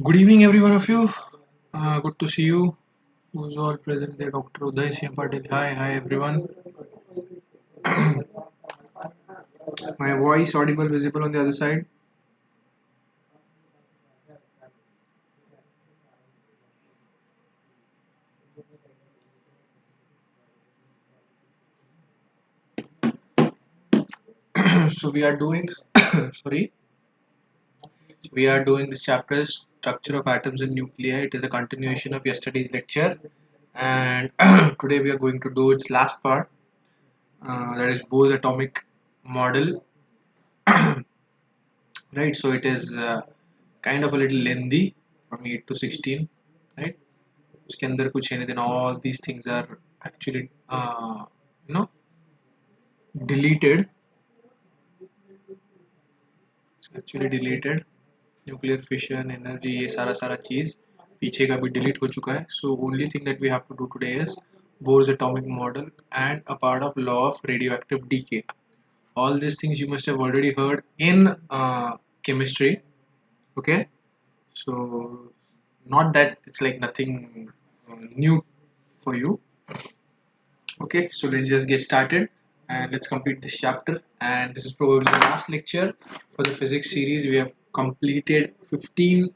Good evening, every one of you. Good to see you. Who's all present there? Dr. Uday Siam Patil. Hi, everyone. My voice audible, visible on the other side. So we are doing. Sorry. We are doing this chapter, structure of atoms and nuclei. It is a continuation of yesterday's lecture, and today we are going to do its last part. That is Bohr's atomic model. Right. So it is kind of a little lengthy from 8 to 16. Right. उसके अंदर कुछ है नहीं, then all these things are actually you know deleted. Actually deleted. Nuclear fission energy ये सारा सारा चीज पीछे का भी डिलीट हो चुका है. So only thing that we have to do today is Bohr's atomic model and a part of law of radioactive decay. All these things you must have already heard in chemistry. Okay, so not that it's like nothing new for you. Okay, so let's just get started and let's complete this chapter. And this is probably the last lecture for the physics series. We have completed 15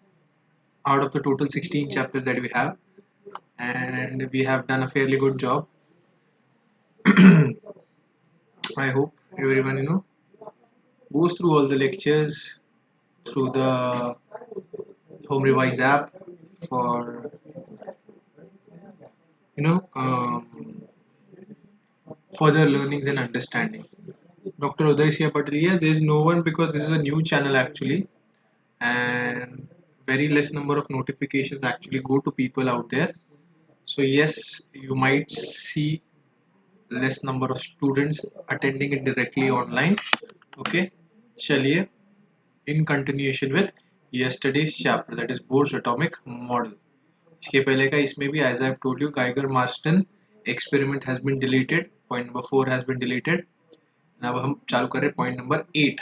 out of the total 16 chapters that we have, and we have done a fairly good job. I hope everyone goes through all the lectures through the home revise app for you know um, further learnings and understanding. Dr. Uday Sia Patel, yeah, there is no one because this is a new channel actually, and very less number of notifications actually go to people out there. So yes, you might see less number of students attending it directly online. Okay, chaliye, in continuation with yesterday's chapter, that is Bohr's atomic model. इसके पहले का इसमें भी, as I've told you, Geiger Marston experiment has been deleted. Point number 4 has been deleted. अब हम चालू कर रहे point number 8.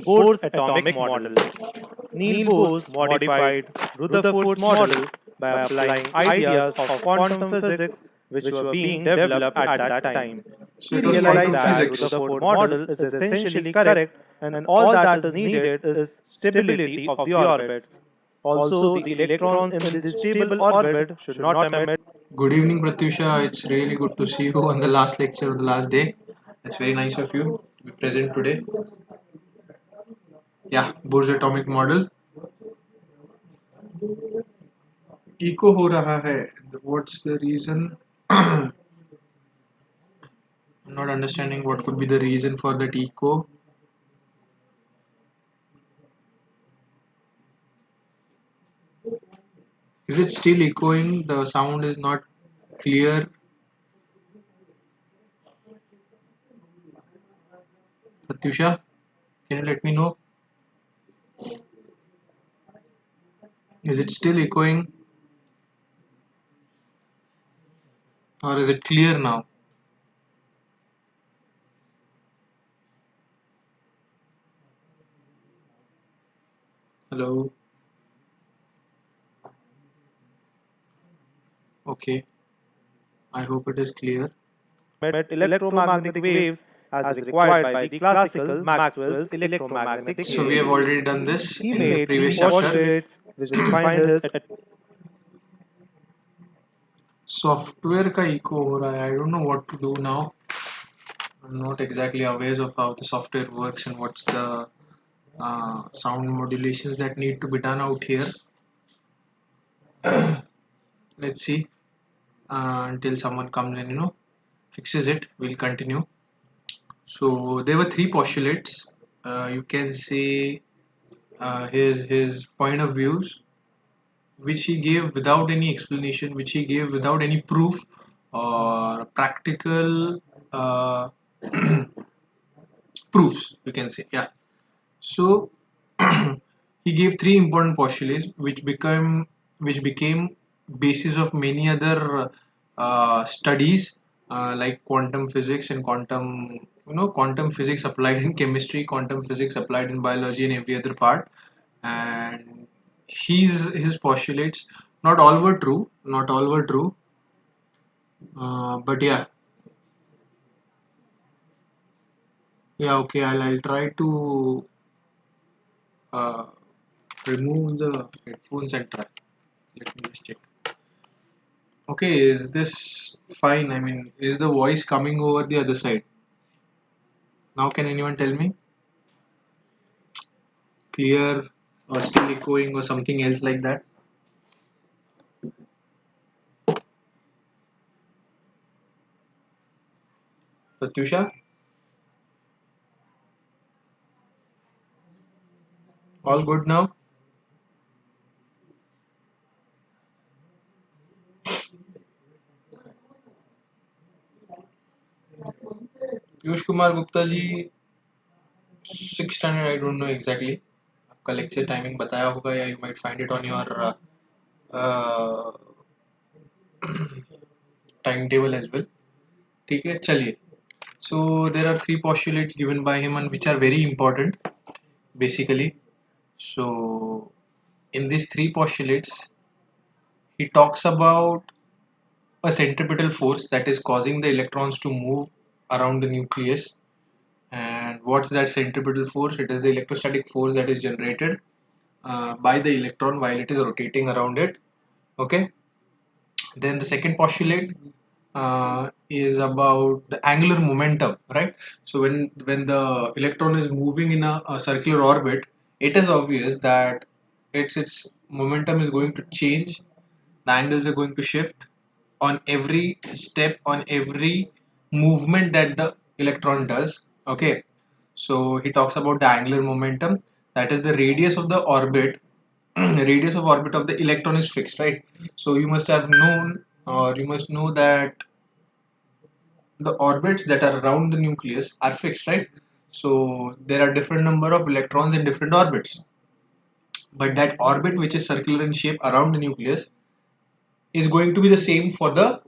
Bohr's atomic model. Niels Bohr modified Rutherford's model by applying ideas of quantum physics which were being developed at that time. So He it was realized quantum that physics. Rutherford model is essentially correct and all that is needed is stability of the orbits. Also, the electrons in the stable orbit should not emit. Good evening, Pratyusha. It's really good to see you on the last lecture of the last day. It's very nice of you to be present today. Yeah, Bohr's atomic model. Eco हो रहा है. What's the reason? I'm not understanding what could be the reason for that echo. Is it still echoing? The sound is not clear. Pratyusha, can you let me know? Is it still echoing? Or is it clear now? Hello? Okay. I hope it is clear. Electromagnetic waves as required by the classical Maxwell's electromagnetic So we theory. have already done this He in the made previous three chapter. postulates which defined his Software का echo हो रहा है. I don't know what to do now. I'm not exactly aware of how the software works and what's the sound modulations that need to be done out here. Let's see until someone comes and fixes it. We'll continue. So there were three postulates. You can say his point of views, which he gave without any explanation, which he gave without any proof or practical proofs, you can say. Yeah. So he gave three important postulates which become which became basis of many other studies like quantum physics and quantum physics applied in chemistry, quantum physics applied in biology, and every other part. And his postulates, not all were true, not all were true, but yeah, okay, I'll try to uh, remove the headphones and try. Let me just check. Okay, is this fine? I mean, is the voice coming over the other side? Now, can anyone tell me? Clear or still echoing or something else like that? Pratyusha, all good now? Piyush Kumar Gupta ji, 6 standard, I don't know exactly. आपका lecture timing बताया होगा या you might find it on your uh, timetable as well. ठीक है, चलिए. So there are three postulates given by him and which are very important basically. So in these three postulates, he talks about a centripetal force that is causing the electrons to move around the nucleus. And what's that centripetal force? It is the electrostatic force that is generated by the electron while it is rotating around it. Okay. Then the second postulate is about the angular momentum, right? So when the electron is moving in a circular orbit, it is obvious that its momentum is going to change. The angles are going to shift on every step, on every movement that the electron does. Okay, so he talks about the angular momentum, that is the radius of the orbit. Radius of orbit of the electron is fixed, right? So you must have known, or you must know that the orbits that are around the nucleus are fixed, right? So there are different number of electrons in different orbits, but that orbit which is circular in shape around the nucleus is going to be the same for the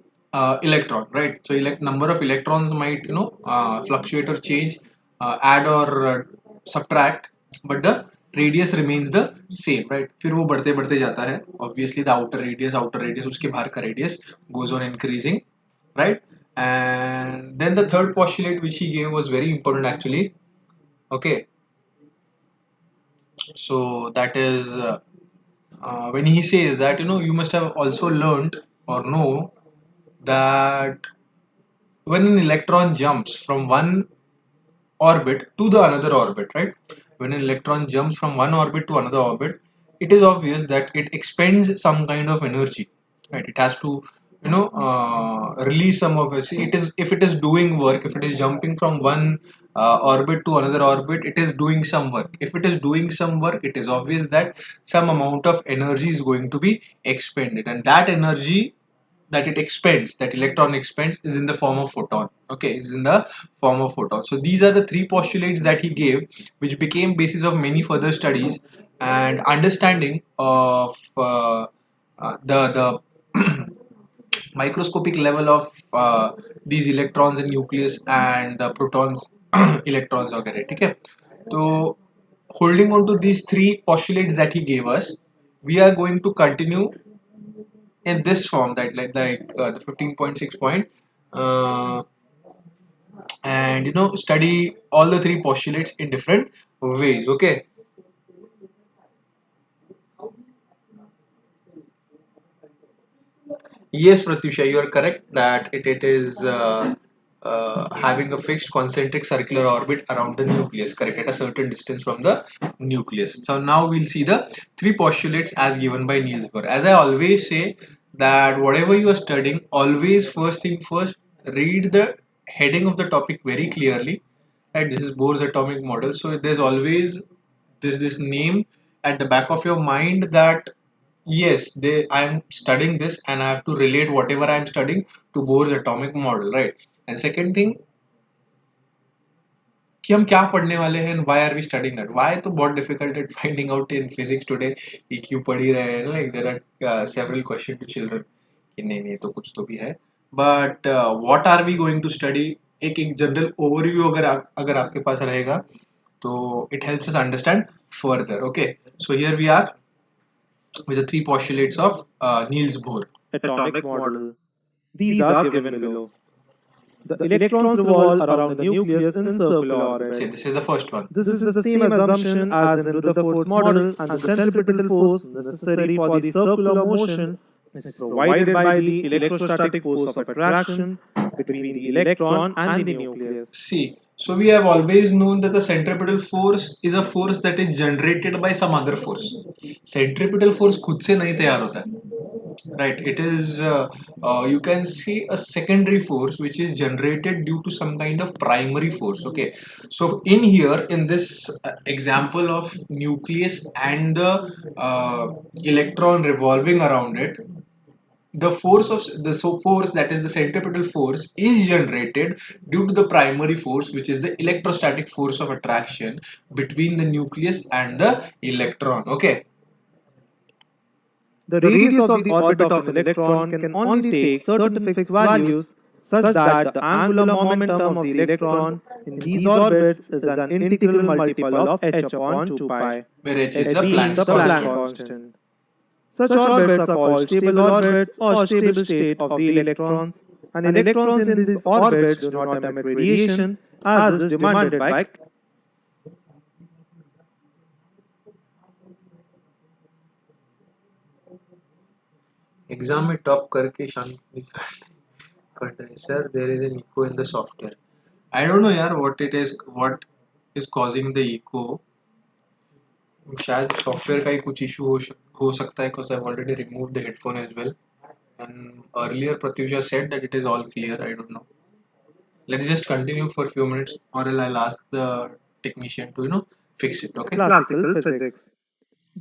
electron, right? So number of electrons might fluctuate or change, add or subtract, but the radius remains the same, right? फिर वो बढ़ते बढ़ते जाता है. Obviously the outer radius उसके बाहर का radius goes on increasing, right? And then the third postulate which he gave was very important actually. Okay, so that is when he says that you must have also learned or know that when an electron jumps from one orbit to the another orbit, right? When an electron jumps from one orbit to another orbit, it is obvious that it expends some kind of energy, right? It has to, release some of it. See, it is if it is doing work, if it is jumping from one orbit to another orbit, it is doing some work. If it is doing some work, it is obvious that some amount of energy is going to be expended, and that energy that it expends, that electron expends, is in the form of photon. Okay, is in the form of photon. So these are the three postulates that he gave, which became basis of many further studies and understanding of the microscopic level of these electrons in nucleus and the protons, electrons वगैरह. ठीक है, तो holding on to these three postulates that he gave us, we are going to continue in this form, that the 15.6 point, uh, and study all the three postulates in different ways. Okay. Yes, Pratyusha, you are correct that it is having a fixed concentric circular orbit around the nucleus, correct, at a certain distance from the nucleus. So now we'll see the three postulates as given by Niels Bohr. As I always say, that whatever you are studying, always first thing first, read the heading of the topic very clearly. Right, this is Bohr's atomic model. So there's always this name at the back of your mind that yes, I am studying this and I have to relate whatever I am studying to Bohr's atomic model, right? And second thing, कि हम क्या पढ़ने वाले हैं and why are we studying that. Why तो बहुत difficult at finding out in physics today कि क्यों पढ़ ही रहे हैं, like there are several questions to children कि नहीं नहीं तो कुछ तो भी है. But what are we going to study, एक जनरल ओवरव्यू अगर आपके पास रहेगा तो it helps us understand further. Okay, so here we are with the three postulates of Niels Bohr. Atomic model. These are given below. The electrons revolve around the nucleus in circular orbit. Say this is the first one. This is the same assumption as in Rutherford's model, and the centripetal force necessary for the circular motion is provided by the electrostatic force of attraction between the electron and the nucleus. See, so we have always known that the centripetal force is a force that is generated by some other force. Centripetal force खुद से नहीं तैयार होता है. Right, it is you can see a secondary force which is generated due to some kind of primary force. Okay, so in here in this example of nucleus and the electron revolving around it, the force of the force, that is the centripetal force, is generated due to the primary force, which is the electrostatic force of attraction between the nucleus and the electron. Okay, The radius of the orbit of an electron can only take certain fixed values such that the angular momentum of the electron in these orbits is an integral multiple of h upon 2 pi, where h is h the being Planck's the Planck constant. constant. Such orbits are called stable orbits or stable state of the electrons, and electrons in these orbits do not emit radiation as is demanded by exam में top करके शांति कर रहे sir. There is an echo in the software. I don't know यार what is causing the echo. शायद software का ही कुछ इशू हो सकता है, because I already remove the headphone as well. And earlier Pratyusha said that it is all clear. I don't know. Let's just continue for a few minutes, or else I'll ask the technician to fix it. Okay. classical physics.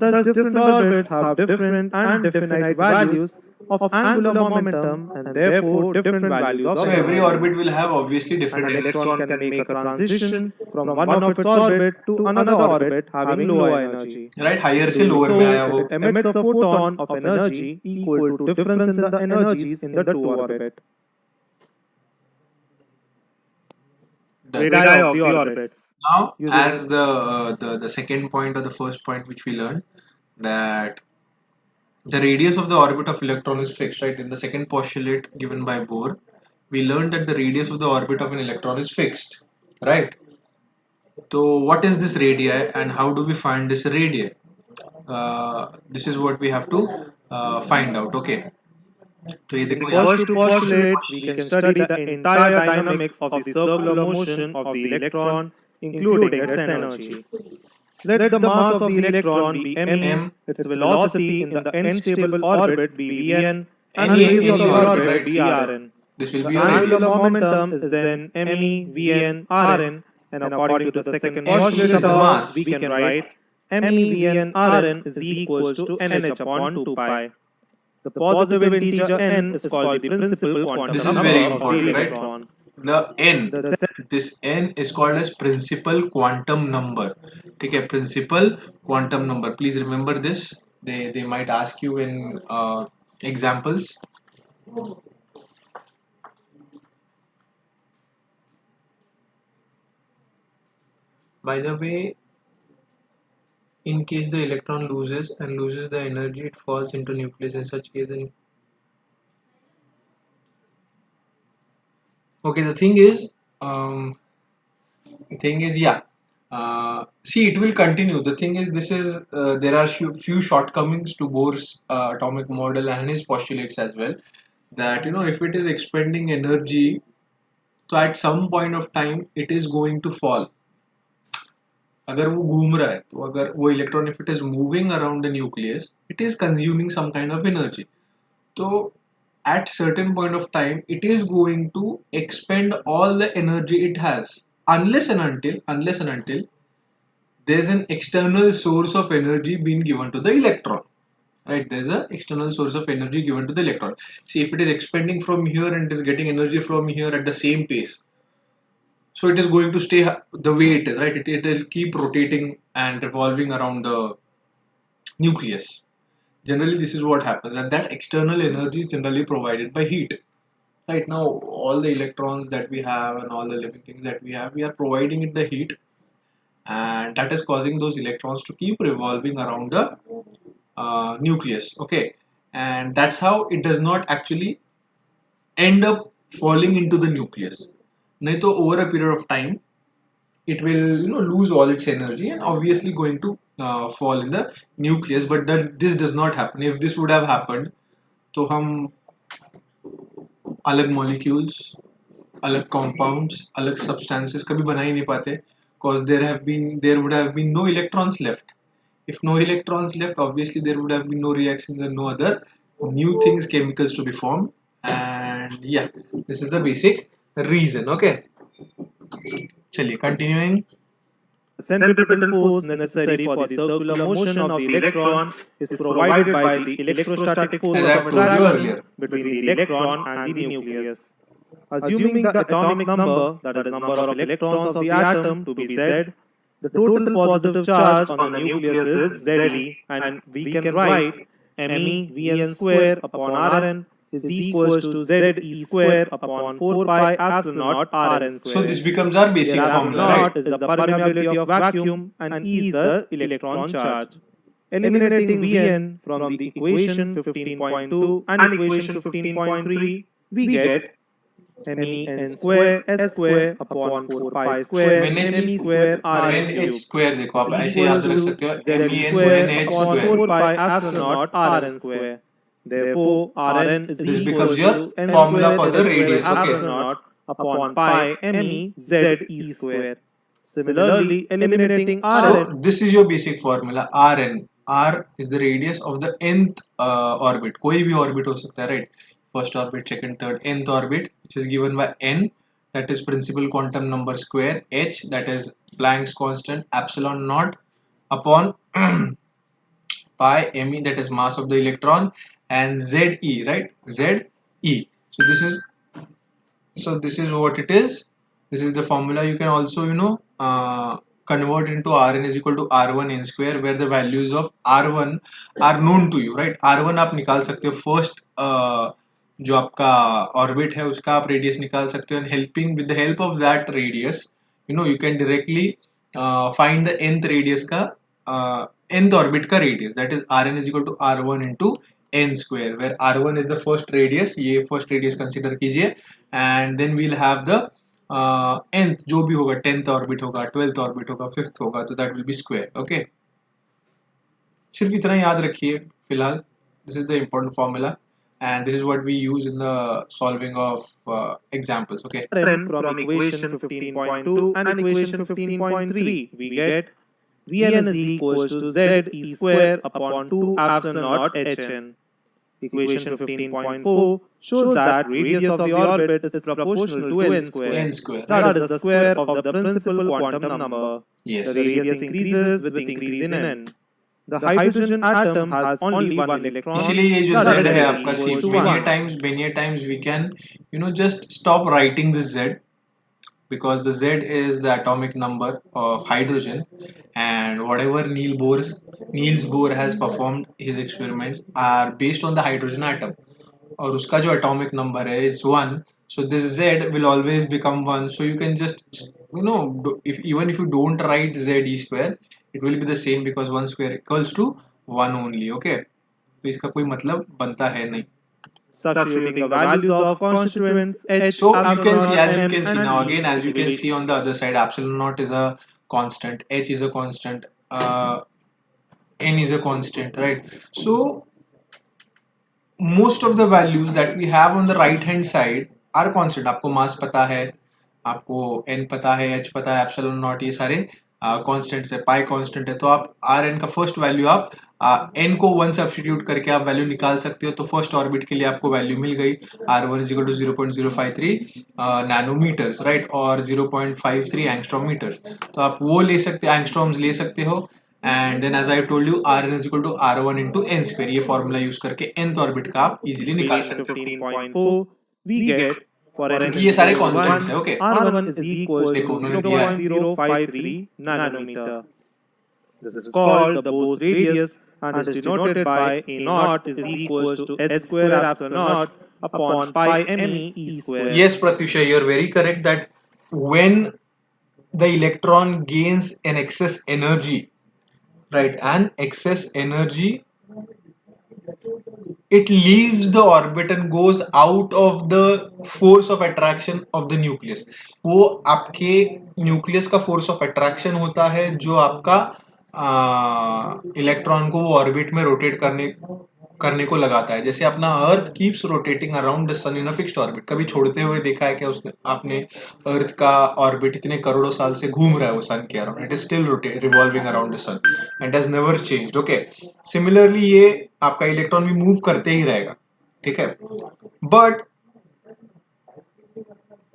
Thus, different orbits have different and definite values of angular momentum and therefore different values of So every energies. orbit will have obviously An different electron can make a transition from one of its orbit to another orbit having lower energy. right. Higher से lower So, में आया वो. it emits a photon of energy equal to difference in the energies in the two orbit. Done. Radii of the orbits. Now, Using as the second point or the first point which we learned, that the radius of the orbit of electron is fixed, right? In the second postulate given by Bohr, we learned that the radius of the orbit of an electron is fixed, right? So what is this radii and how do we find this radii? This is what we have to find out. Okay. तो ये In the देखो यहाँ first two postulates, we can study the entire dynamics of the circular motion of the electron, including its energy. Let the mass of the electron be m, its velocity in the n-stable orbit be vn, and the radius of the orbit be rn. this will The be your radius. angular momentum is then me, vn, rn, and according to the second postulate of mass, we can write me, vn, rn is equals to nh upon 2 pi. The positive integer n is called the principal quantum This is number very of the important, right? electron. The n, The this n is called as principal quantum number. ठीक है, principal quantum number. Please remember this. They might ask you in examples. By the way, in case the electron loses the energy, it falls into nucleus. In such case, then okay. The thing is, yeah. See, it will continue. The thing is, there are few shortcomings to Bohr's atomic model and his postulates as well. That if it is expending energy, so at some point of time it is going to fall. अगर वो घूम रहा है तो अगर वो electron if it is moving around the nucleus, it is consuming some kind of energy. So at certain point of time it is going to expend all the energy it has, unless and until there's an external source of energy being given to the electron, right? There's an external source of energy given to the electron. See, if it is expending from here and it is getting energy from here at the same pace, So it is going to stay the way it is, right? It will keep rotating and revolving around the nucleus. Generally, this is what happens, and that external energy is generally provided by heat. Right now, all the electrons that we have and all the living things that we have, we are providing it the heat, and that is causing those electrons to keep revolving around the nucleus. Okay, and that's how it does not actually end up falling into the nucleus. Nahi to over a period of time, it will lose all its energy and obviously going to fall in the nucleus. But that this does not happen. If this would have happened, तो हम अलग molecules, अलग compounds, अलग substances कभी बना ही नहीं पाते, because there would have been no electrons left. If no electrons left, obviously there would have been no reactions and no other new things, chemicals to be formed. And yeah, this is the basic reason. Okay, चलिए continuing. The centripetal force necessary for the circular motion of the electron is provided by the electrostatic force As I of have told you attraction earlier. between the electron and the nucleus. Assuming the atomic number, that is number of electrons of the atom, to be Z, the total positive charge on the nucleus is Ze, and we can write Me Vn square upon Rn is equals to Ze square upon 4 pi epsilon naught Rn square. So this becomes our basic Where formula, epsilon right? naught is the permeability of vacuum and E is the electron charge. Eliminating Vn from the equation 15.2 and equation 15.3, we get MEN square S square upon 4 pi square Me square Rn NH cube square देखो आप is ऐसे याद equals रख सकते हो, to Z MEN square NH upon square. 4 pi epsilon naught Rn square. Therefore, Rn is This equals becomes your to N formula square for the S square radius. Okay. epsilon naught upon pi Me Ze square. Similarly, eliminating So Rn. this is your basic formula, Rn. R is the radius of the nth orbit. कोई भी orbit हो सकता है, right? First orbit, second, third, nth orbit, which is given by n, that is principal quantum number square, h, that is Planck's constant, epsilon naught upon pi me, that is mass of the electron, and Ze, right? Ze. So this is what it is. This is the formula. You can also convert into Rn is equal to R1 n square, where the values of R1 are known to you, right? R1 आप निकाल सकते हो, first जो आपका orbit है उसका आप radius निकाल सकते हो, and helping with the help of that radius, you can directly find the nth radius का nth orbit का radius, that is Rn is equal to R1 into n square, where R1 is the first radius, ये first radius consider कीजिए, and then we'll have the nth जो भी होगा, 10th orbit होगा, 12th orbit होगा, 5th होगा, तो that will be square. Okay, सिर्फ इतना याद रखिए फिलहाल. This is the important formula, and this is what we use in the solving of examples. Okay, From equation 15.2 and equation 15.3, we get Vn is equals to Z square upon 2 epsilon naught Hn. Equation 15.4 shows that radius of the orbit is proportional to n square. n square, That right? is the square of the principal quantum number. Yes. The radius increases with increase in n. The hydrogen atom has only one electron. इसीलिए ये जो that Z is है Z आपका, see, equals to many times we can just stop writing this Z, because the Z is the atomic number of hydrogen, and whatever Niels Bohr has performed his experiments are based on the hydrogen atom, और उसका जो atomic number है is 1, so this Z will always become 1. So you can just even if you don't write Z square, it will be the same, because 1 square equals to 1 only. Okay, तो इसका कोई मतलब बनता है नहीं. Substituting the values of constituents H, So you can epsilon see, naught, as you M, can see and now E again, as you can equation. see on the other side, epsilon naught is a constant, H is a constant, N is a constant, right? So most of the values that we have on the right hand side are constant. आपको mass पता है, आपको n पता है, h पता है, epsilon naught, ये सारे कांस्टेंट्स है, पाई कांस्टेंट है, तो आप Rn का फर्स्ट वैल्यू आप n को 1 सब्स्टिट्यूट करके आप वैल्यू निकाल सकते हो. तो फर्स्ट ऑर्बिट के लिए आपको वैल्यू मिल गई, R1 is equal to 0.053 nanometers, right, और 0.53 एंगस्ट्रॉम मीटर्स. तो आप वो ले सकते, एंगस्ट्रॉम्स ले सकते हो, and then as I told you, Rn is equal to R1 into n square. ये फॉर्मूला यूज करके nth ऑर्बिट का आप इजीली निकाल सकते हो. 15.4, we get for क्योंकि ये सारे n कॉन्स्टेंट्स है. ओके, R1 is equals देखो to उन्होंने दिया है. 0.053 nanometer. This is called the Bose radius and is denoted by A naught is equals to h square epsilon naught upon pi m e square. Yes, Pratyusha, you're very correct that when the electron gains an excess energy, right, and excess energy, it leaves the orbit and goes out of the force of attraction of the nucleus. वो आपके nucleus का force of attraction होता है जो आपका electron को वो orbit में रोटेट करने को लगाता है. जैसे अपना earth keeps rotating around the sun in a fixed orbit. कभी छोड़ते हुए देखा है क्या उसने आपने? अर्थ का ऑर्बिट इतने करोड़ों साल से घूम रहा है वो सन के around. It is still revolving around the sun and has never changed. Okay, similarly ये आपका इलेक्ट्रॉन भी मूव करते ही रहेगा. ठीक है, but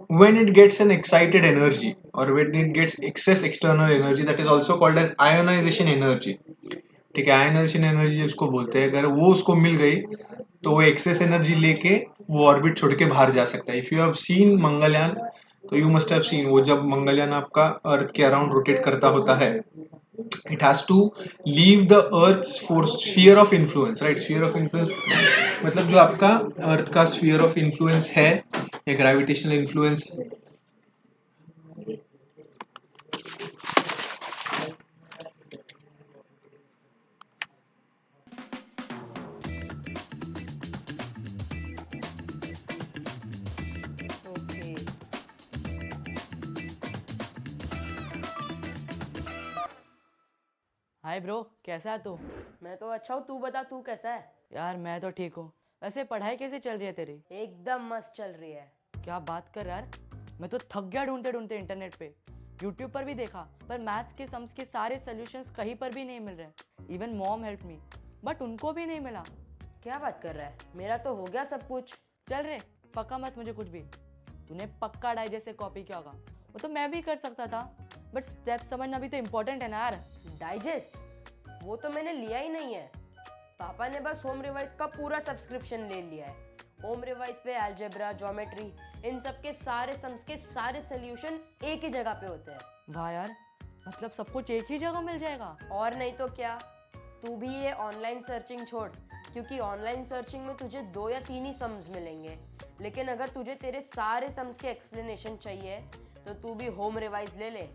when it gets an excited energy or when it gets excess external energy, that is also called as ionization energy. ठीक है, ionization energy उसको बोलते हैं. अगर वो उसको मिल गई तो वो एक्सेस एनर्जी लेके वो ऑर्बिट छोड़ के बाहर जा सकता है. If you have seen Mangalyaan, तो यू मस्ट हैव सीन वो जब मंगलयान आपका अर्थ के अराउंड रोटेट करता होता है, it has to leave the earth's force sphere of influence, right? Sphere of influence मतलब जो आपका अर्थ का sphere of influence है या gravitational influence. Okay. Hi bro, कैसा है तू? मैं तो अच्छा हूँ, तू बता तू कैसा है? यार मैं तो ठीक हूँ. वैसे पढ़ाई कैसे चल रही है तेरी? एकदम मस्त चल रही है. क्या बात कर यार, मैं तो थक गया ढूंढते ढूंढते इंटरनेट पे. यूट्यूब पर भी देखा पर मैथ्स के सम्स के सारे सॉल्यूशंस कहीं पर भी नहीं मिल रहे. Even mom help me but उनको भी नहीं मिला. क्या बात कर रहा है? मेरा तो हो गया सब कुछ. चल रे, पक्का मत मुझे कुछ भी. तूने पक्का डाइजेस्ट से कॉपी किया होगा. वो तो मैं भी कर सकता था बट स्टेप समझना भी तो इम्पोर्टेंट है ना यार. डाइजेस्ट वो तो मैंने लिया ही नहीं है. पापा ने बस होम रिवाइज का पूरा सब्सक्रिप्शन ले लिया है. होम रिवाइज पे अलजेब्रा, ज्योमेट्री, इन सब के सारे सम्स के सारे सॉल्यूशन एक ही जगह पे होते हैं. वाह यार, मतलब सब कुछ एक ही जगह मिल जाएगा. और नहीं तो क्या. तू भी ये ऑनलाइन सर्चिंग छोड़, क्योंकि ऑनलाइन सर्चिंग में तुझे 2 या 3 ही सम्स मिलेंगे. लेकिन अगर तुझे तेरे सारे सम्स के एक्सप्लेनेशन चाहिए तो तू भी होम रिवाइज ले ले.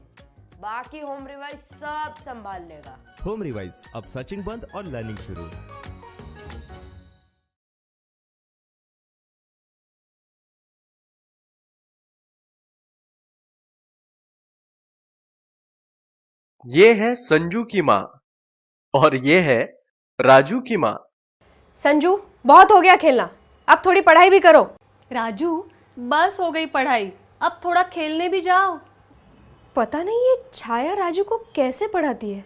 बाकी होम रिवाइज सब संभाल लेगा. होम रिवाइज, अब सर्चिंग बंद और लर्निंग शुरू. ये है संजू की माँ और ये है राजू की माँ. संजू, बहुत हो गया खेलना, अब थोड़ी पढ़ाई भी करो. राजू, बस हो गई पढ़ाई, अब थोड़ा खेलने भी जाओ. पता नहीं ये छाया राजू को कैसे पढ़ाती है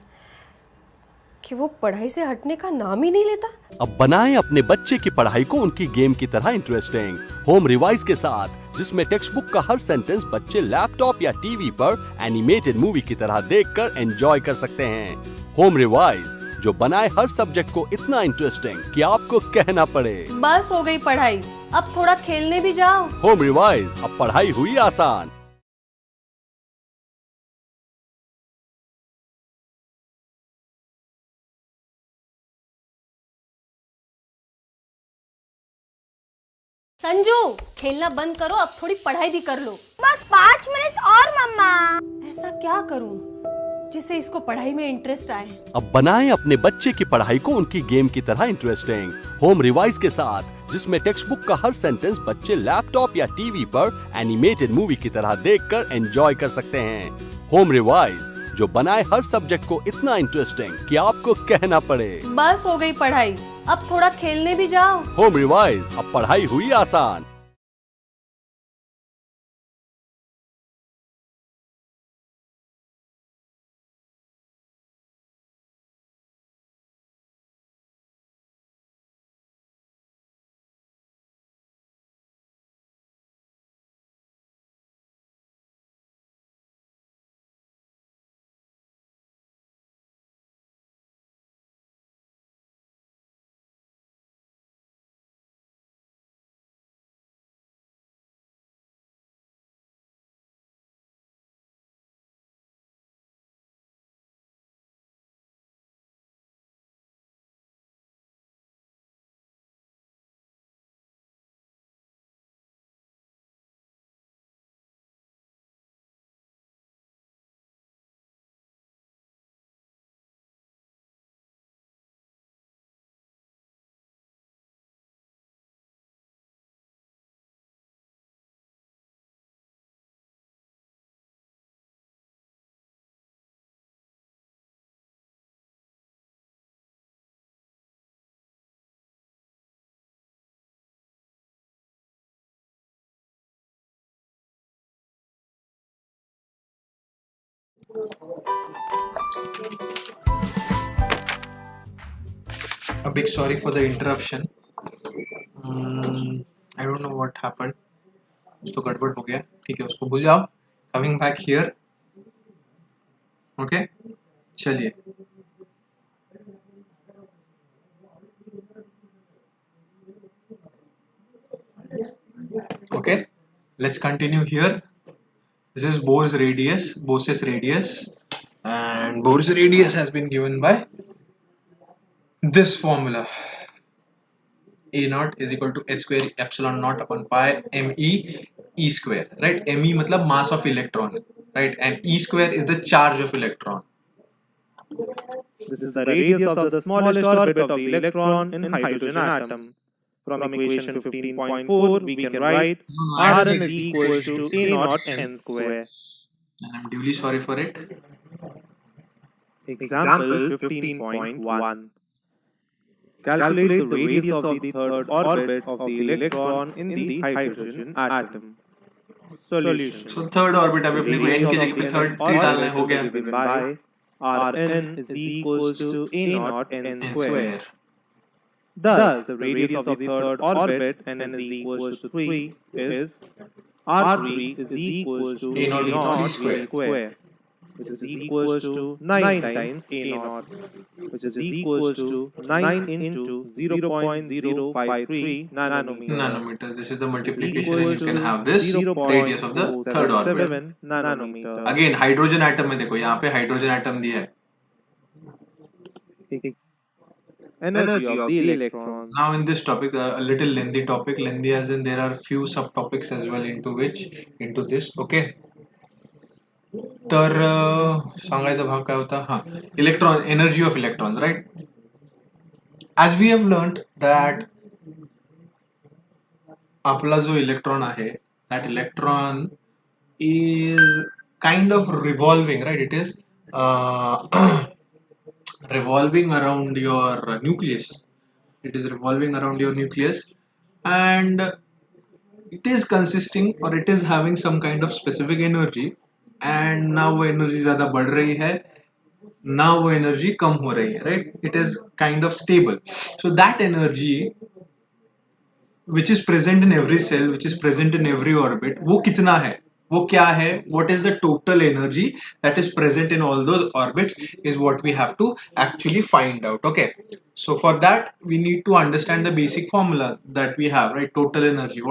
कि वो पढ़ाई से हटने का नाम ही नहीं लेता. अब बनाएं अपने बच्चे की पढ़ाई को उनकी गेम की तरह इंटरेस्टिंग होम रिवाइज के साथ, जिसमें टेक्स्ट बुक का हर सेंटेंस बच्चे लैपटॉप या टीवी पर एनिमेटेड मूवी की तरह देखकर एंजॉय कर सकते हैं. होम रिवाइज, जो बनाए हर सब्जेक्ट को इतना इंटरेस्टिंग कि आपको कहना पड़े. बस हो गई पढ़ाई, अब थोड़ा खेलने भी जाओ. होम रिवाइज, अब पढ़ाई हुई आसान. संजू, खेलना बंद करो, अब थोड़ी पढ़ाई भी कर लो. बस 5 मिनट और मम्मा. ऐसा क्या करूं जिससे इसको पढ़ाई में इंटरेस्ट आए. अब बनाएं अपने बच्चे की पढ़ाई को उनकी गेम की तरह इंटरेस्टिंग होम रिवाइज के साथ, जिसमें टेक्स्ट बुक का हर सेंटेंस बच्चे लैपटॉप या टीवी पर एनिमेटेड मूवी की तरह देखकर एंजॉय कर सकते हैं. होम रिवाइज, जो बनाए हर सब्जेक्ट को इतना इंटरेस्टिंग कि आपको कहना पड़े. बस हो गई पढ़ाई, अब थोड़ा खेलने भी जाओ. होम रिवाइज, अब पढ़ाई हुई आसान. A big sorry for the interruption. I don't know what happened. कुछ तो गड़बड़ हो गया. ठीक है, उसको भूल जाओ. Coming back here. Okay. चलिए. Okay. Let's continue here. This is Bohr's radius, and Bohr's radius has been given by this formula. A naught is equal to h square epsilon naught upon pi me e square, right? Me मतलब mass of electron, right? And e square is the charge of electron. This is the radius of the smallest orbit of the electron in hydrogen atom. From equation 15.4, we can write Rn is equals to A naught n square. And I'm duly sorry for it. Example 15.1. Calculate the radius of the third orbit of the electron in the hydrogen atom. Solution. So third orbit अभी अपने को n की जगह पे third 3 डालना है, हो गया. Given by Rn is equals to A naught n square. Thus, the radius of the third orbit n is equals to 3 is R3 is equals to A naught naught into square, which is equals to 9 times A naught, which is equals to 9 into 0.053 nanometer. Nanometer. This is the multiplication, and you can have this radius of the third orbit. 0.477 nanometer. Again, hydrogen atom में देखो, यहाँ पे hydrogen atom दिया है. Energy of the electrons. Now in this topic, a little lengthy topic, lengthy as in there are few subtopics as well into this. Okay. तर सांगायचा भाग काय होता? हाँ, electron, energy of electrons, right? As we have learned that आपला जो electron आहे, that electron is kind of revolving, right? It is revolving around your nucleus. It is revolving around your nucleus, and it is consisting, or it is having some kind of specific energy. And now वो energy ज़्यादा बढ़ रही है, now वो energy कम हो रही है, right? It is kind of stable. So that energy which is present in every cell, which is present in every orbit, वो कितना है? वो क्या है? What is the total energy that is present in all those orbits is what we have to actually find out. Okay, so for that we need to understand the basic formula that we have, right? Total energy.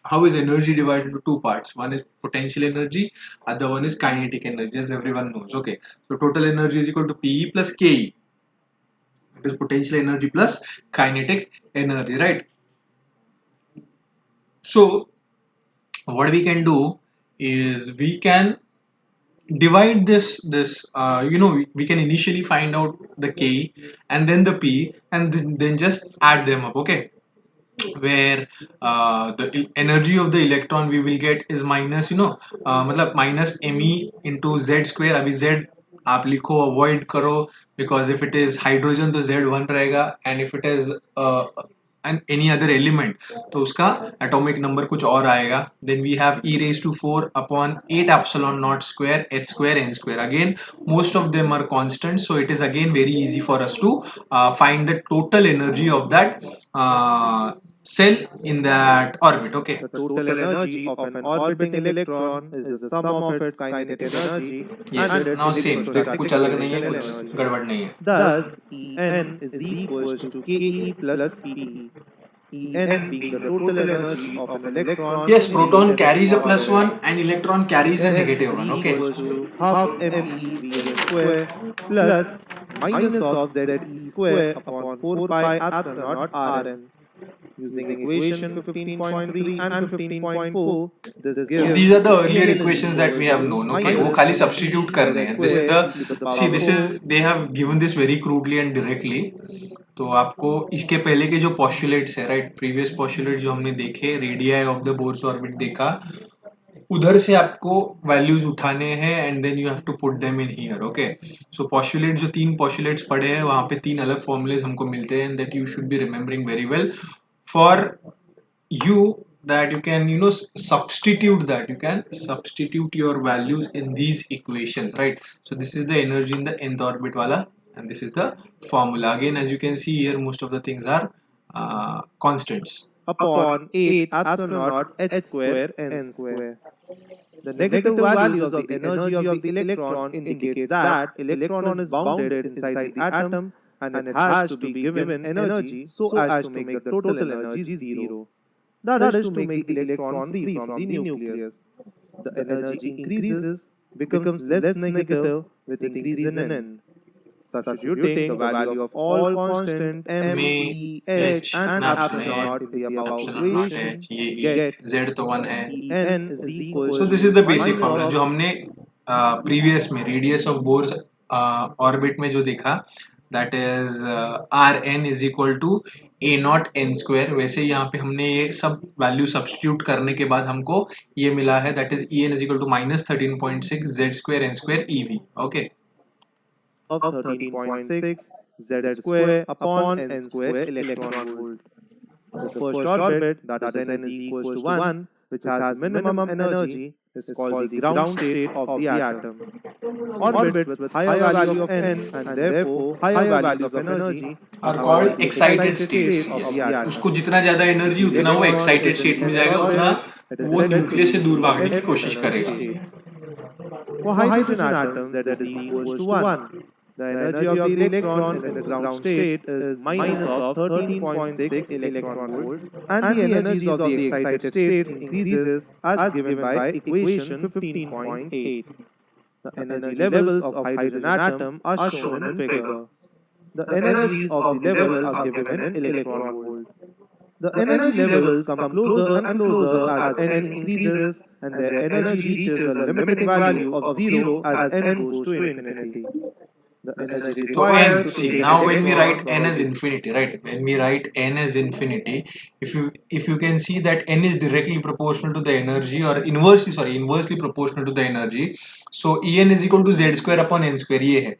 How is energy divided into two parts? One is potential energy, other one is kinetic energy, as everyone knows. Okay, so total energy is equal to PE plus KE. It is potential energy plus kinetic energy, right? So what we can do is we can divide this we can initially find out the K and then the P, and then just add them up. Okay, where the energy of the electron we will get is minus मतलब minus me into z square. अभी z आप लिखो, avoid करो, because if it is hydrogen तो z1 रहेगा, and if it is and any other element तो उसका atomic number कुछ और आएगा. Then we have e raised to 4 upon 8 epsilon naught square h square n square. Again, most of them are constant, so it is again very easy for us to find the total energy of that cell in that orbit. Okay, the total energy of an orbiting electron is the sum of its kinetic energy. Yes, now same. कुछ अलग नहीं है, कुछ गड़बड़ नहीं है. Thus, En is equals to Ke plus Pe. En being the total energy of an electron. Yes, proton carries a +1 and electron carries a -1. Okay, equals to half me square plus minus of ze square upon 4 pi epsilon naught Rn. Using equation 15.3 and 15.4, this gives. These are the earlier equations that we have known. Okay, वो खाली substitute कर रहे हैं. This is they have given this very crudely and directly. तो आपको इसके पहले के जो postulates है, right? Previous postulate जो हमने देखे, radii of the Bohr's orbit देखा, उधर से आपको values उठाने हैं and then you have to put them in here. Okay, so postulate जो 3 postulates पढ़े हैं, वहाँ पे 3 अलग formulas हमको मिलते हैं, that you should be remembering very well. For you, that you can substitute that, you can substitute your values in these equations, right? So this is the energy in the nth orbit wala, and this is the formula. Again, as you can see here, most of the things are constants. Upon 8 astronaut h square n square. The negative values of the energy of the electron indicates that electron is bounded inside the atom and it has to be given energy so as to make the total energy zero. That is to make the electron free from the nucleus. The energy increases, becomes less negative with increase in n. Substituting the value of all constant m, e, h and epsilon in the above epsilon not equation, H, ये we E, get z तो 1 है. En is equal So this to is the basic minus formula of जो हमने previous में radius of bourse orbit में जो देखा, that is r n is equal to a naught n square. वैसे यहाँ पे हमने ये सब वैल्यू सब्स्टिट्यूट करने के बाद हमको ये मिला है, that is E n is equal to -13.6 Z square n square e V. Okay, of 13.6 z square upon n square electron volt. The first orbit, that is n is equals to 1, which has minimum energy, is called the ground state of the atom. Orbits with higher value of n and therefore higher values of energy are called excited states. of the atom. उसको जितना ज्यादा energy उतना वो excited state में जाएगा, उतना वो nucleus से दूर भागने की कोशिश करेगा. For hydrogen atoms, z is equals to 1. The energy of the electron in its ground state is minus of 13.6 electron volt, and the energy of the excited states increases as given by equation 15.8. The energy levels of hydrogen atom are shown in figure. The energies of the level are given in electron volt. The energy levels come closer and closer as n increases, and their energy reaches a limiting value of 0 as n goes to infinity. The energy So n, required to see take now when we electron write from n the as infinity, right? When we write n as infinity, if you can see that n is directly proportional to the energy, or inversely proportional to the energy. So En is equal to z square upon n square ये है.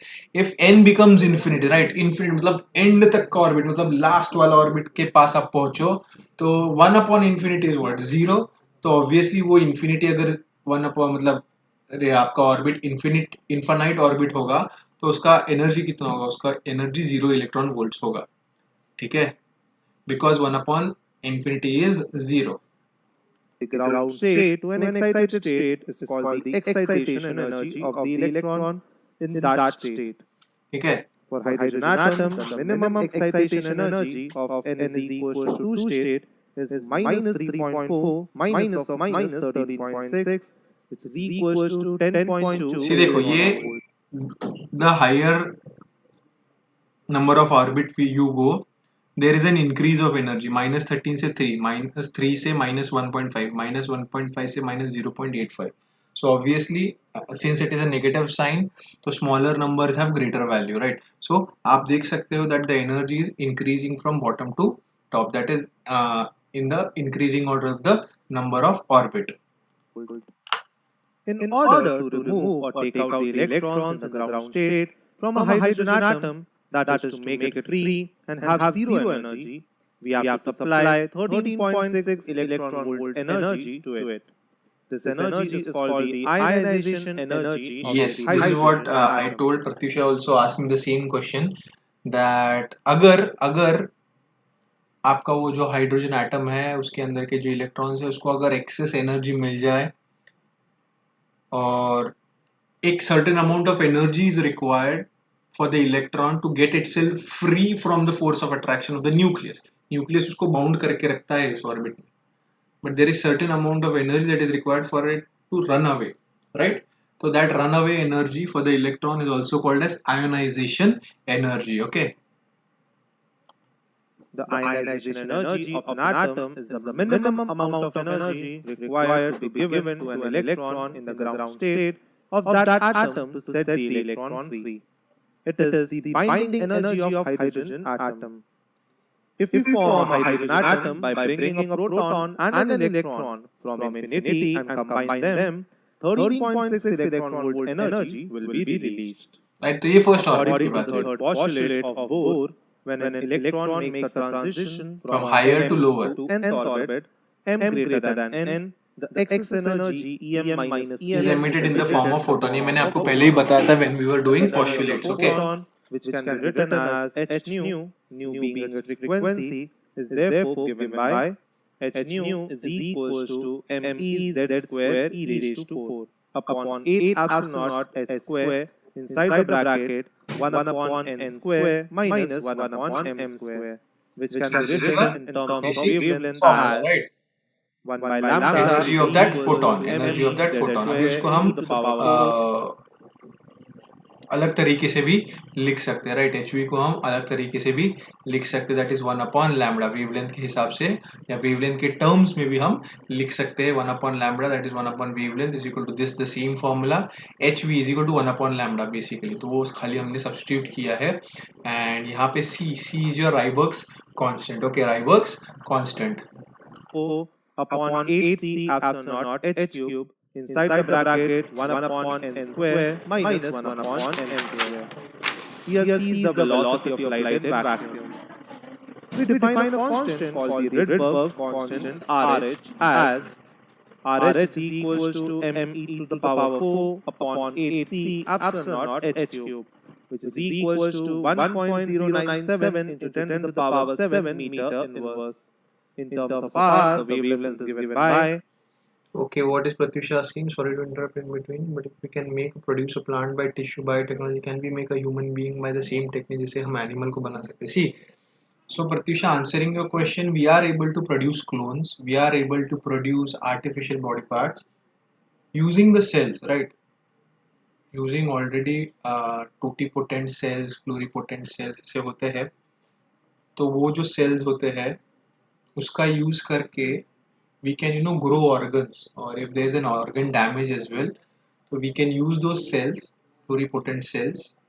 If n becomes infinity, right? Infinity मतलब end तक का orbit, मतलब last वाला orbit के पास आप पहुंचो, तो 1 upon infinity is what? 0. तो obviously वो infinity अगर 1 upon मतलब अरे आपका ऑर्बिट इन्फिनाइट ऑर्बिट होगा, तो उसका एनर्जी कितना होगा? उसका एनर्जी 0 इलेक्ट्रॉन वोल्ट्स होगा. ठीक है, because 1 upon infinity is 0. The ground state to an excited state is called the excitation energy of the electron in that state. ठीक है, For hydrogen atom, the minimum excitation energy of n is equals to 2 state is minus 3.4 minus of minus 13.6, which is equals to 10.2. सी देखो ये the higher number of orbit you go, there is an increase of energy. -13 से 3, -3 से -1.5, -1.5 से -0.85. So obviously since it is a negative sign, so smaller numbers have greater value, right? So आप देख सकते हो that the energy is increasing from bottom to top, that is in the increasing order of the number of orbit. In order to remove or take out the electrons in the ground state from a hydrogen atom, that is to make it free and have zero energy, we have to supply 13.6 electron volt energy to it. This energy is called the ionization energy of Yes, the this is hydrogen what I atom. told Pratyusha also asking the same question, that अगर आपका वो जो hydrogen atom है उसके अंदर के जो electrons है उसको अगर एक्सेस एनर्जी मिल जाए और एक certain amount of energy is required for the electron to get itself free from the force of attraction of the nucleus. Nucleus उसको bound करके रखता है इस orbit में, but there is certain amount of energy that is required for it to run away, right? So that runaway energy for the electron is also called as ionization energy. Okay, The ionization energy of an atom is the minimum amount of energy required to be given to an electron in the ground state of that atom to set the electron free. It is the binding energy of hydrogen atom. If we form a hydrogen atom by bringing a proton and an electron from infinity and combine them, 13.6 electron volt energy will be released. right? तो ये first orbit की According to बात the है. third postulate of Bohr, when an electron makes a transition From higher to lower. to nth orbit, m greater than n, the excess energy em minus is en emitted in the form of photon. ये मैंने आपको पहले ही बताया था when we were doing postulates. Okay. photon, which can be written as h nu, nu being its frequency, is therefore given by h nu is equals to me z square e raised to 4 upon 8 epsilon naught s square inside the bracket 1 upon n square minus 1 upon m square, which can be written in terms of wavelength Formula, as right? 1 by lambda Energy of that photon. Energy of that z photon. अभी square उसको e हम to the power 4 अलग तरीके से भी लिख सकते हैं, राइट? एचवी को हम अलग तरीके से भी लिख सकते हैं, that is 1 upon lambda wavelength के हिसाब से, या वेवलेंथ के टर्म्स में भी हम लिख सकते हैं 1 upon lambda, that is 1 upon wavelength is equal to this, the same formula h v is equal to 1 upon lambda basically. तो वो खाली हमने सब्स्टिट्यूट किया है। एंड यहाँ पे c is your Rydberg's constant. Okay, Rydberg's constant upon 8c epsilon naught h cube inside the bracket 1 upon n square minus 1 upon m square. Here c is the velocity of light in vacuum. We define a constant called the Rydberg's constant RH as RH is equals to me to the power 4 upon 8c epsilon naught h cube, which is equals to 1.097 into 10 to the power 7 meter inverse. In terms of r, the wavelength is given by. Okay, what is Pratyusha asking? Sorry to interrupt in between, but if we can produce a plant by tissue biotechnology, can we make a human being by the same technique जिसे हम animal को बना सकते हैं? See, so Pratyusha, answering your question, we are able to produce clones, we are able to produce artificial body parts using the cells, right? Using already totipotent cells, pluripotent cells से होते हैं। तो वो जो cells होते हैं उसका use करके we can grow organs, or if there is an organ damage as well, so we can use those cells, pluripotent cells,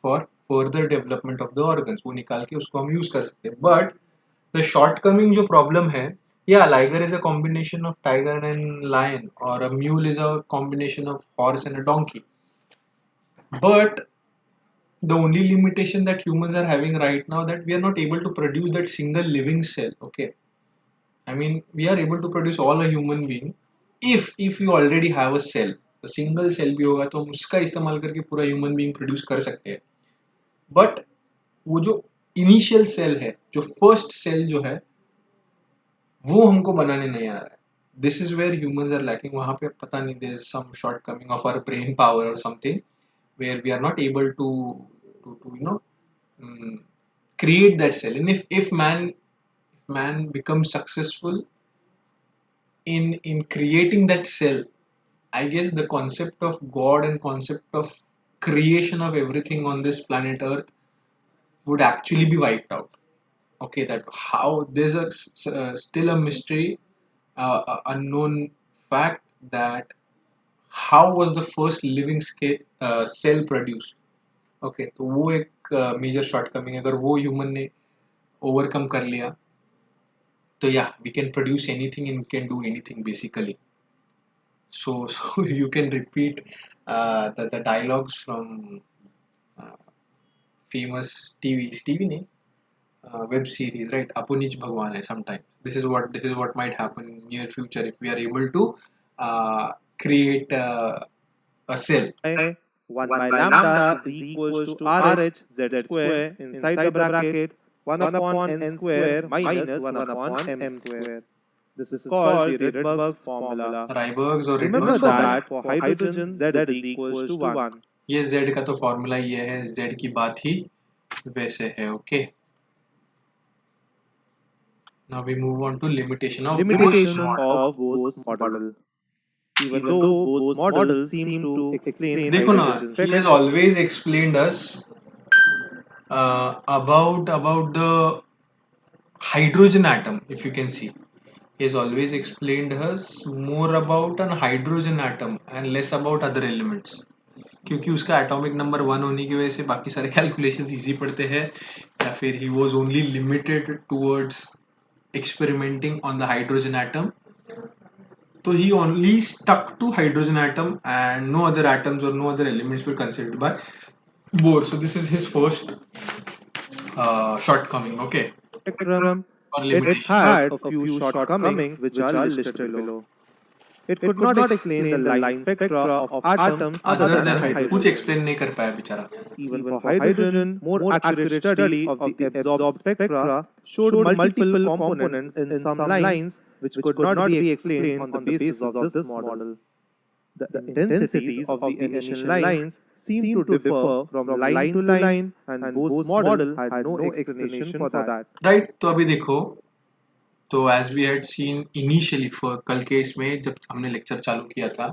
for further development of the organs। वो निकाल के उसको हम यूज कर सकते हैं। but the shortcoming जो problem है, yeah, liger is a combination of tiger and lion, or a mule is a combination of horse and a donkey, but the only limitation that humans are having right now, that we are not able to produce that single living cell. Okay, I mean, we are able to produce all a human being if you already have a cell, a single cell भी होगा तो हम उसका इस्तेमाल करके पूरा human being produce कर सकते हैं। but वो जो initial cell है, जो first cell जो है, वो हमको बनाने नहीं आ रहा है। this is where humans are lacking। वहाँ पे पता नहीं, there is some shortcoming of our brain power or something, where we are not able to create that cell। and if man becomes successful in creating that cell, I guess the concept of God and concept of creation of everything on this planet Earth would actually be wiped out. Okay, that how there's still a mystery, unknown fact, that how was the first living cell produced। okay, तो वो एक major shortcoming, अगर वो human ने overcome कर लिया, so yeah, we can produce anything and we can do anything basically। so you can repeat the dialogues from famous TV ne web series, right? Apunich Bhagwan hai sometimes। this is what might happen in near future if we are able to create a cell। 1 by lambda is equals to RH z square inside the bracket 1 upon n square minus 1 upon m square. This is called the Rydberg's formula. Rydberg's or Remember that for hydrogen z is equals to 1. ये z का तो formula ये है, z की बात ही वैसे है। Okay, now we move on to limitation of Bose model. Even though Bose models seem to explain देखो ना, hydrogen he has always explained us about the hydrogen atom। if you can see, he has always explained us more about an hydrogen atom and less about other elements, क्योंकि उसका atomic number 1 होने की वजह से बाकी सारे calculations easy पड़ते हैं, या फिर he was only limited towards experimenting on the hydrogen atom। so he only stuck to hydrogen atom and no other atoms or no other elements were considered by Bohr। so this is his first shortcoming। okay, spectrum or It limitation. had a few shortcomings which are listed below. It could not explain the line spectra of atoms other Other than than कुछ hydrogen. explain नहीं कर पाया बेचारा. Even for hydrogen, more accurate study of the absorbed spectra showed multiple components in some lines which could not be explained on the basis of this model. The intensities of the emission lines seem to differ from line to line, and Bose's model had no explanation for that. Right, तो अभी देखो, तो as we had seen initially for कल के इसमें जब हमने lecture चालू किया था,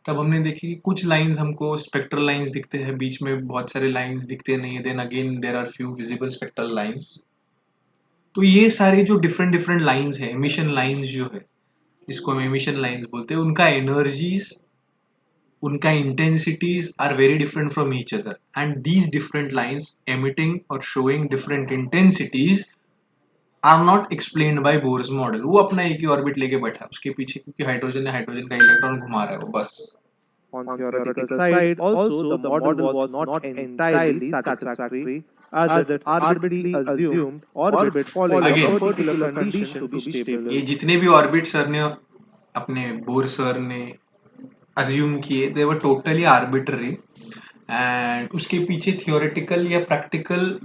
तब हमने देखी कि कुछ लाइंस हमको स्पेक्ट्रल लाइंस दिखते हैं, बीच में बहुत सारे लाइंस दिखते नहीं है, then again there are few visible spectral lines. तो ये सारे जो डिफरेंट डिफरेंट लाइंस है, एमिशन लाइंस जो है, इसको हम एमिशन लाइंस बोलते हैं, उनका एनर्जीज, उनका intensities are very different from each other, and these different lines emitting और showing different intensities are not explained by Bohr's model. वो अपना एक ही ऑर्बिट लेके बैठा है, उसके पीछे क्योंकि हाइड्रोजन है, हाइड्रोजन का इलेक्ट्रॉन घुमा रहा है वो बस. On theoretical side, also the model was not entirely satisfactory, as it arbitrarily assumed orbits following a particular condition to be stable. ये जितने भी ऑर्बिट सर ने अपने बोर सर ने अज्यूम किए, दे वर टोटली आर्बिट्ररी, एंड उसके पीछे theoretical या प्रैक्टिकल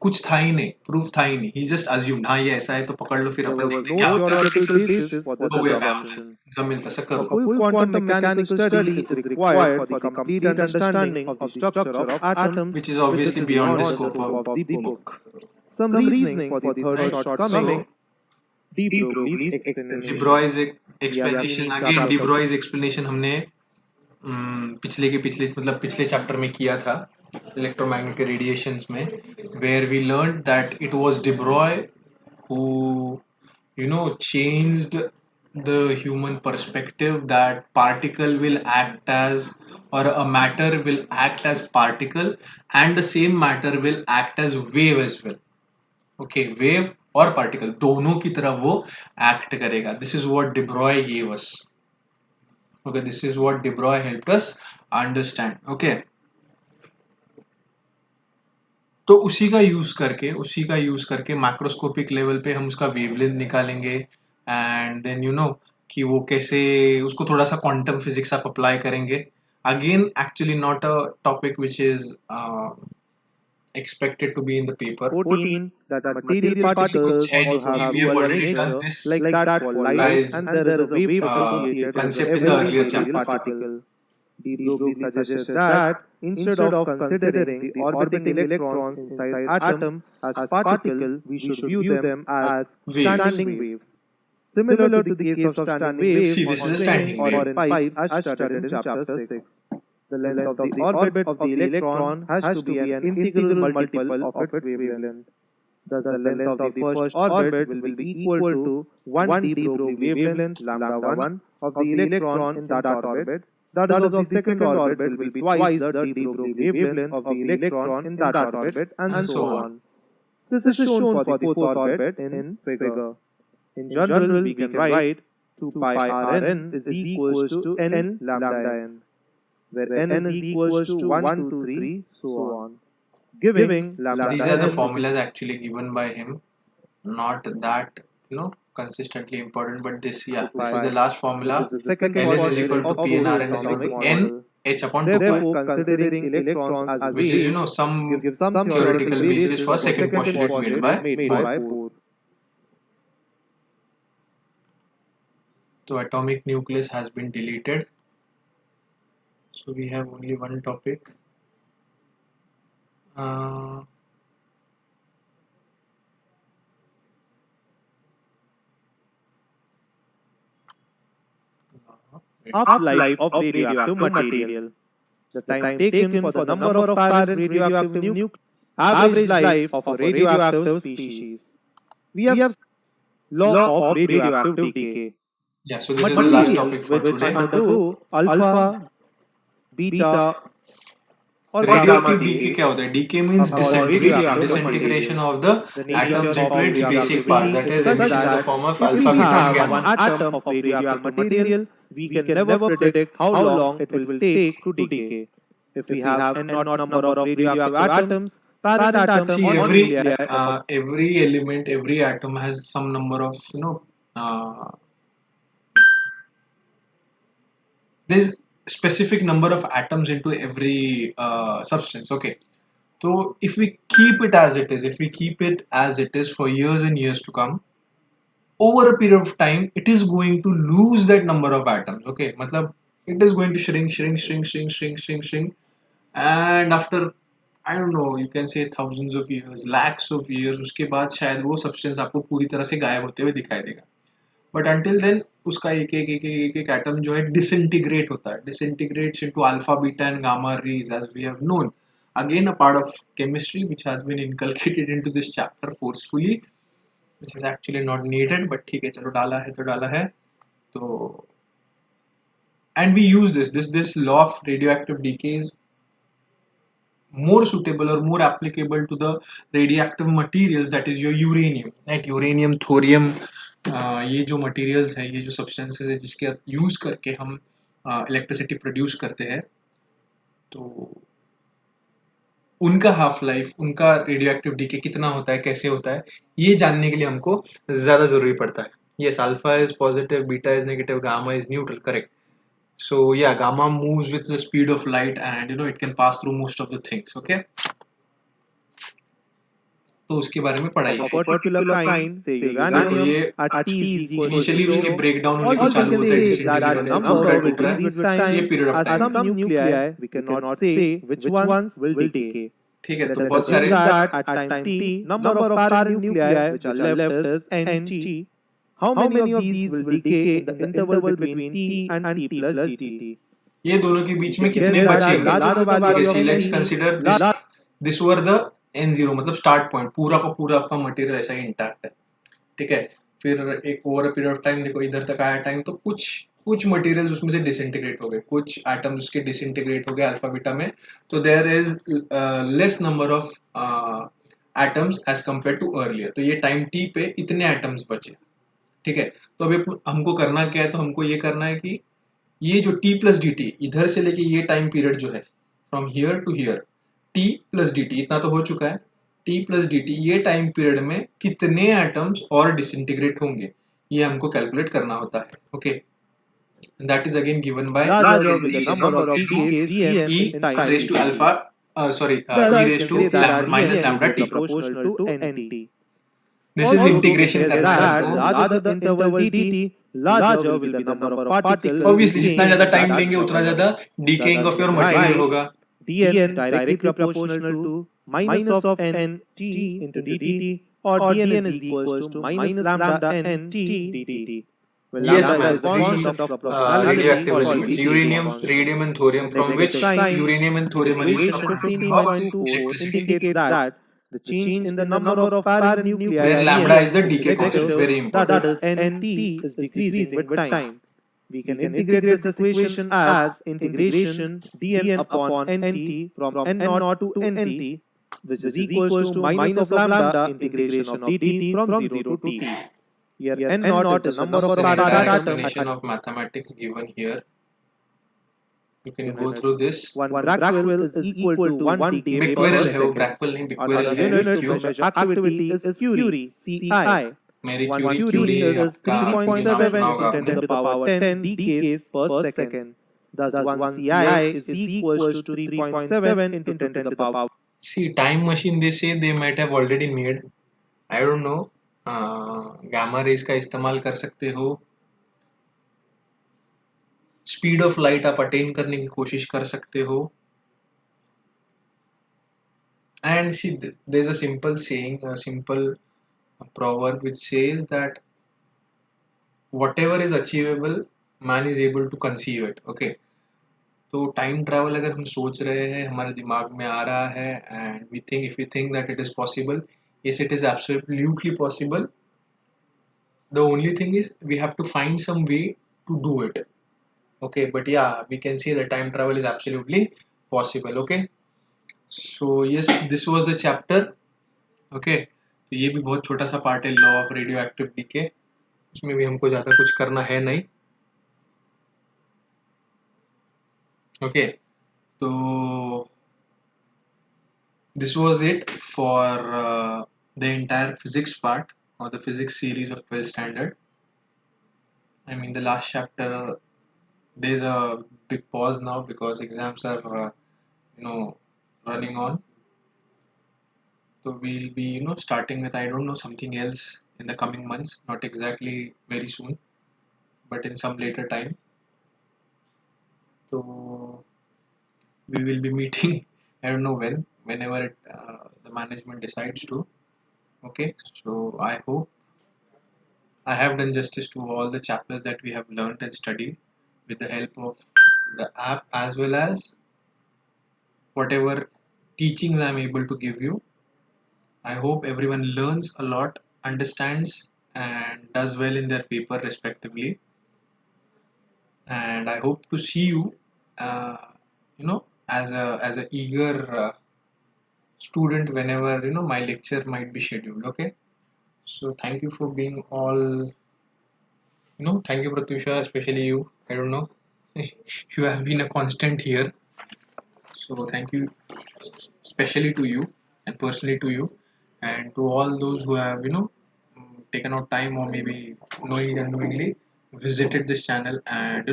कुछ था ही नहीं, प्रूफ था ही नहीं. ही जस्ट अज्यूम्ड, हाँ ये ऐसा है तो पकड़ लो, फिर अपन देखते हैं क्या होता है. जमीन तक करो. A full quantum mechanical study is required for the complete understanding of the structure of atoms, which is obviously beyond the scope of the book. Some reasoning for the third shortcoming. De Broglie's explanation. De Broglie's explanation, again De Broglie's explanation हमने पिछले chapter में किया था, electromagnetic radiations में, where we learned that it was de Broglie who changed the human perspective that particle will act as, or a matter will act as particle, and the same matter will act as wave as well. Okay, wave और particle दोनों की तरह वो act करेगा. This is what de Broglie gave us. Okay, this is what de Broglie helped us understand. Okay, तो उसी का use करके मैक्रोस्कोपिक लेवल पे हम उसका वेवलेंथ निकालेंगे, एंड देन कि वो कैसे उसको थोड़ा सा क्वांटम फिजिक्स आप अप्लाई करेंगे. Again actually not a topic which is expected to be in the paper. 14 that material particles all have we have already nature, done this like that for light, guys, and there is a wave associated concept with in the every earlier material particle. De Broglie suggested that instead of considering the orbiting electrons inside atom as particle, we should view them as standing waves. Similar to the case of standing waves See, this is a on standing train or wave. in pipes as studied in chapter 6. The length of the orbit of the electron has to be an integral multiple of its wavelength. Thus, the length of the first orbit will be equal to 1 de Broglie wavelength lambda 1 of the electron in that orbit. That is, of the second orbit will be twice the de Broglie wavelength of the electron in that orbit, and so on. This is shown for the fourth orbit in figure. In general, we can write 2 pi Rn is equals to n lambda n, where n is equals to 1, 2, 3, so on. Giving lambda These are the n formulas actually given by him, not that consistently important, but this is the last formula. is the second Ln is quadrant equal to of P and Bohr's Rn is equal atomic to n model. h upon 2 pi, Therefore, considering electrons as which is waves some gives some theoretical basis for second postulate made by Bohr. So atomic nucleus has been deleted, so we have only one topic. Half-life of radioactive material. The time taken for the number of parent radioactive nuclei. Average life of a radioactive species. We have law of radioactive decay. Yeah, so this is the last topic Materials for which today. undergo alpha, beta, or Radioactive gamma decay क्या होता है? Decay means disintegration of the atoms into its basic part, that is emission in the form of If we alpha, beta and have gamma. one atom of radioactive material, we can never predict how long it will take to decay. If we have n naught number of radioactive atoms, parent atom See, or every nuclei. every element, every atom has some number of, there's specific number of atoms into every substance. Okay, so if we keep it as it is, if we keep it as it is for years and years to come, over a period of time, it is going to lose that number of atoms. Okay, matlab, it is going to shrink, and after, I don't know, you can say thousands of years, lakhs of years, उसके बाद शायद वो substance आपको पूरी तरह से गायब होते हुए दिखाई देगा. बट अंटिल देन उसका एक एटम जो है डिसइंटीग्रेट होता है, disintegrates into alpha beta and gamma rays as we have known, again a part of chemistry which has been inculcated into this chapter forcefully, which is actually not needed, but ठीक है, चलो डाला है तो डाला है. तो and we use this law of radioactive decay is more suitable or more applicable to the radioactive materials, that is your uranium, right? Uranium, thorium, ये जो materials है, ये जो substances है जिसके यूज करके हम इलेक्ट्रिसिटी प्रोड्यूस करते हैं, तो उनका हाफ लाइफ, उनका रेडियोएक्टिव डीके कितना होता है, कैसे होता है, ये जानने के लिए हमको ज्यादा जरूरी पड़ता है. Yes, alpha is positive, beta is negative, gamma is neutral, correct. So yeah, gamma moves with the speed of light, and it can pass through most of the things. Okay, तो उसके बारे में पढ़ाई Of a particular kind, say uranium, ये at T is equal to initially उसके 0, breakdown all होने we को can चालू होता है, say is that disintegrate the होता है, number टूट will रहा है, decrease with ये time, period of as time. some nuclei we cannot say which ones will decay. ठीक है, तो Let us बहुत assume सारे that at time t, number of parent nuclei which are left is Nt. How many of these will decay in the interval between T and T plus dt? ये दोनों के बीच में Guess कितने that बचेंगे? larger the value of let's T, consider this were the n0, मतलब start point, पूरा का पूरा आपका मटेरियल ऐसा ही इंटैक्ट है. ठीक है, फिर एक over a period of time, देखो इधर तक आया टाइम, तो कुछ मटेरियल्स उसमें से डिसइंटीग्रेट हो गए, कुछ एटम्स उसके डिसइंटीग्रेट हो गए अल्फा बीटा में, तो there is less number of atoms as compare to earlier. तो ये टाइम टी पे इतने एटम्स बचे. ठीक है, तो अभी हमको करना क्या है, तो हमको ये करना है कि ये जो t प्लस डी टी, इधर से लेके ये टाइम पीरियड जो है, from here to here, t plus d t इतना तो हो चुका है, t प्लस डी टी ये टाइम पीरियड में कितने एटम्स और डिसइंटीग्रेट होंगे, ये हमको कैलकुलेट करना होता है. Okay, that is again given by larger will the number of decays dm e in time raised to dt. alpha Thus, e we raised can to say that minus dm lambda will be t. proportional to nt. This is Also, we integration guess करना है that हमको. larger the interval dt, larger will be the number of particles obviously जितना ज्यादा decaying time in लेंगे that उतना interval. ज्यादा decaying Thus, of we your can material write होगा. dn directly proportional to minus of nt into dt, or dn is equals to minus lambda nt dt. Well, Yes, lambda ma'am. is the constant of proportionality Radioactive called elements, the uranium, constant. radium, and thorium, The from which negative sign uranium and in thorium are used equation for producing of 15.24 electricity, indicates that the change in the number of parent nuclei where lambda is the is decay constant, negative, very that important. is nt is decreasing with time. We can integrate this equation as integration dn upon nt from n0 to nt, which is equals to minus of lambda integration of dt from 0 to t. Here n0 is the number of This is parent entire atom explanation of mathematics given here. You can go through this. one Brackwell is equal to 1 decay per Becquerel है वो, second. Brackwell नहीं, Our Becquerel है. unit to क्यों? measure activity is Curie, CI. मेरी One Curie Curie is आपका नाम 3.7 सुना होगा into आपने. 10 to the power 10 decays per second. Thus, 1 CI is equals to 3.7 into 10 to the power. See, time machine they say they might have already made. I don't know. Gamma rays का इस्तेमाल कर सकते हो, speed of light आप attain करने की कोशिश कर सकते हो. And see, there's a simple saying, a simple proverb which says that whatever is achievable, man is able to conceive it. Okay, तो टाइम ट्रैवल अगर हम सोच रहे हैं, हमारे दिमाग में आ रहा है, and we think, if you think that it is possible, yes, it is absolutely possible. The only thing is we have to find some way to do it. Okay, but yeah, we can say that time travel is absolutely possible. Okay, so yes, this was the chapter. Okay, तो ये भी बहुत छोटा सा part है, law of radio active decay. उसमें भी हमको ज़्यादा कुछ करना है नहीं. ओके, तो this was it for the entire physics part or the physics series of 12th standard. I mean, the last chapter, there's a big pause now because exams are, running on. So we'll be, starting with, I don't know, something else in the coming months, not exactly very soon, but in some later time. So we will be meeting, I don't know when, whenever the management decides to. Okay, so I hope I have done justice to all the chapters that we have learned and studied with the help of the app, as well as whatever teachings I'm able to give you. I hope everyone learns a lot, understands, and does well in their paper respectively. And I hope to see you, uh, as a eager student whenever my lecture might be scheduled. Okay, so thank you for being all. Thank you, Pratyusha, especially you. I don't know, you have been a constant here. So thank you, especially to you and personally to you, and to all those who have taken out time or maybe knowingly or unknowingly visited this channel and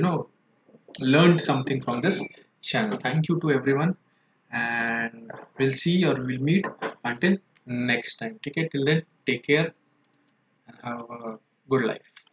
learned something from this channel. Thank you to everyone, and we'll see or we'll meet until next time. Take care till then. Take care and have a good life.